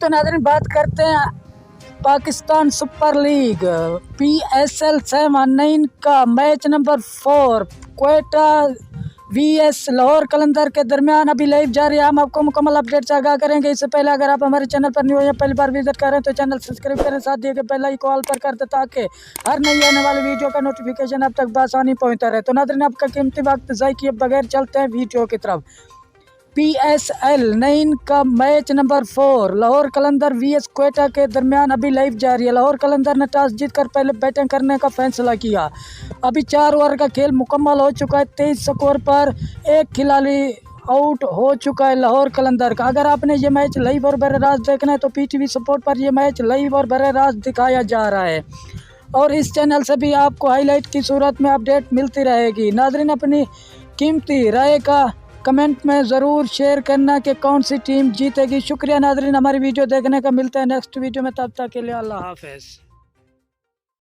तो नाज़रीन बात करते हैं पाकिस्तान सुपर लीग PSL 7 का match number 4 Quetta VS Lahore Qalandar के दरमियान अभी लाइव जारी है। हम आपको मुकम्मल अपडेट से आगाह करेंगे। इससे पहले अगर आप हमारे चैनल पर न्यू या पहली बार विजिट करें तो चैनल सब्सक्राइब करें, साथ दिए गए बेल आइकन ऑल पर कर दें ताकि हर नई आने वाली वीडियो का नोटिफिकेशन आप तक बआसानी पहुंचता रहे। तो नाज़रीन आपका कीमती वक्त ज़ाय किए बगैर चलते हैं वीडियो की तरफ। PSL 9 का मैच नंबर 4 लाहौर कलंदर VS क्वेटा के दरमियान अभी लाइव जारी है। लाहौर कलंदर ने टॉस जीतकर पहले बैटिंग करने का फैसला किया। अभी 4 ओवर का खेल मुकम्मल हो चुका है। 23 स्कोर पर एक खिलाड़ी आउट हो चुका है लाहौर कलंदर का। अगर आपने ये मैच लाइव और बराह रास्त देखना है तो PTV स्पोर्ट पर यह मैच लाइव और बराह रास्त दिखाया जा रहा है और इस चैनल से भी आपको हाईलाइट की सूरत में अपडेट मिलती रहेगी। नाज़रीन अपनी कीमती राय का कमेंट में ज़रूर शेयर करना कि कौन सी टीम जीतेगी। शुक्रिया नाज़रीन हमारी वीडियो देखने का। मिलते हैं नेक्स्ट वीडियो में, तब तक के लिए अल्लाह हाफ़िज़।